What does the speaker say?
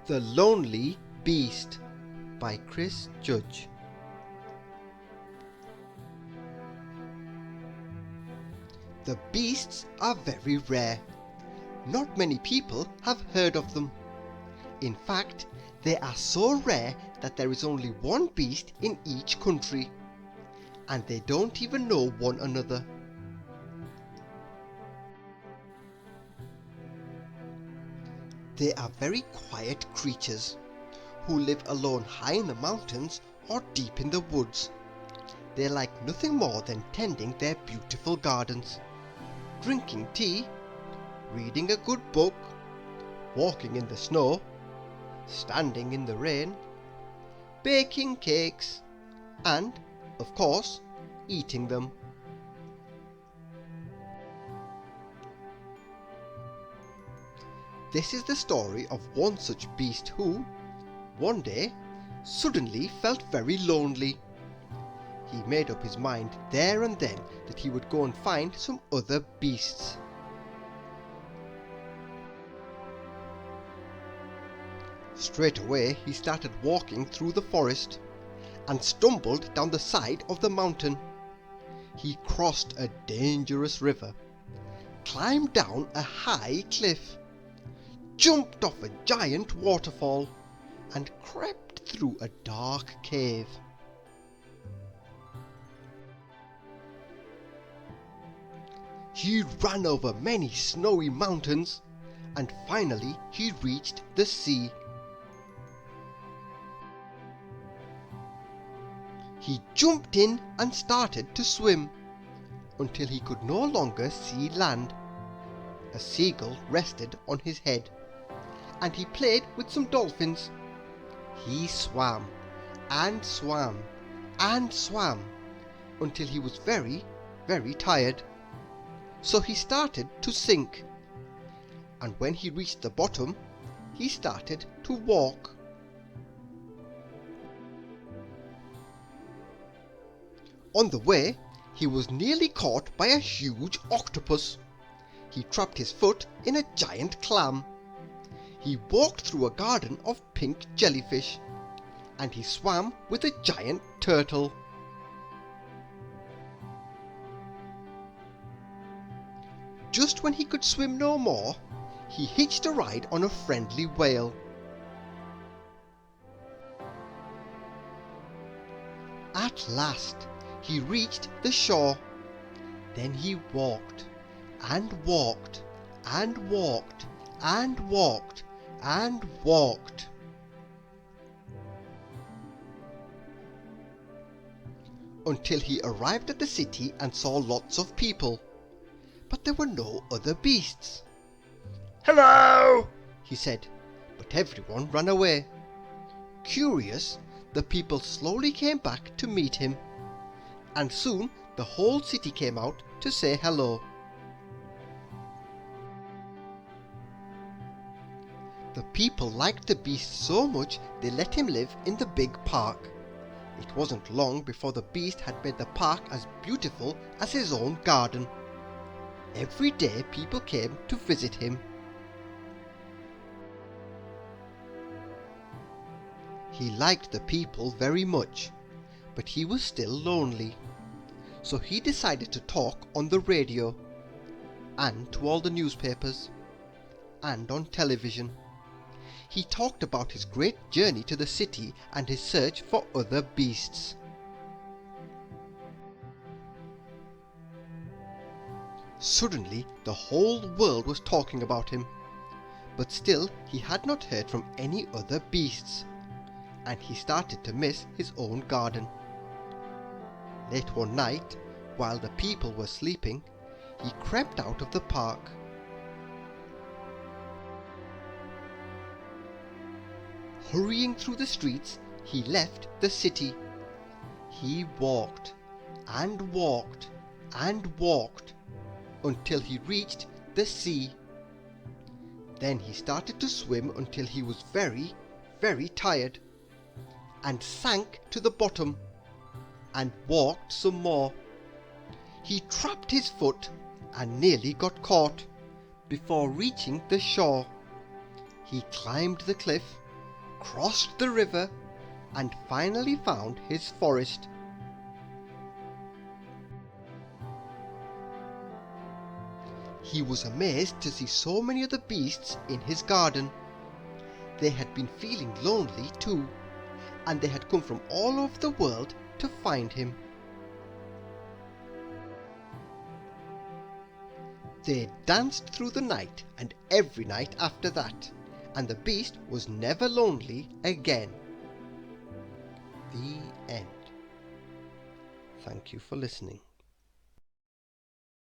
The Lonely Beast by Chris Judge. The beasts are very rare. Not many people have heard of them. In fact, they are so rare that there is only one beast in each country, and they don't even know one another. They are very quiet creatures who live alone high in the mountains or deep in the woods. They like nothing more than tending their beautiful gardens, drinking tea, reading a good book, walking in the snow, standing in the rain, baking cakes, and, of course, eating them. This is the story of one such beast who, one day, suddenly felt very lonely. He made up his mind there and then that he would go and find some other beasts. Straight away he started walking through the forest and stumbled down the side of the mountain. He crossed a dangerous river, climbed down a high cliff, jumped off a giant waterfall, and crept through a dark cave. He ran over many snowy mountains, and finally he reached the sea. He jumped in and started to swim, until he could no longer see land. A seagull rested on his head, and he played with some dolphins. He swam and swam and swam until he was very, very tired. So he started to sink, and when he reached the bottom, he started to walk. On the way, he was nearly caught by a huge octopus. He trapped his foot in a giant clam. He walked through a garden of pink jellyfish, and he swam with a giant turtle. Just when he could swim no more, he hitched a ride on a friendly whale. At last, he reached the shore. Then he walked and walked and walked and walked and walked. Until he arrived at the city and saw lots of people. But there were no other beasts. "Hello!" he said, but everyone ran away. Curious, the people slowly came back to meet him, and soon the whole city came out to say hello. The people liked the beast so much they let him live in the big park. It wasn't long before the beast had made the park as beautiful as his own garden. Every day people came to visit him. He liked the people very much, but he was still lonely. So he decided to talk on the radio, and to all the newspapers, and on television. He talked about his great journey to the city and his search for other beasts. Suddenly, the whole world was talking about him, but still he had not heard from any other beasts, and he started to miss his own garden. Late one night, while the people were sleeping, he crept out of the park. Hurrying through the streets, he left the city. He walked and walked and walked until he reached the sea. Then he started to swim until he was very, very tired, and sank to the bottom, and walked some more. He trapped his foot and nearly got caught before reaching the shore. He climbed the cliff crossed the river, and finally found his forest. He was amazed to see so many other beasts in his garden. They had been feeling lonely too, and they had come from all over the world to find him. They danced through the night and every night after that, and the beast was never lonely again. The end. Thank you for listening.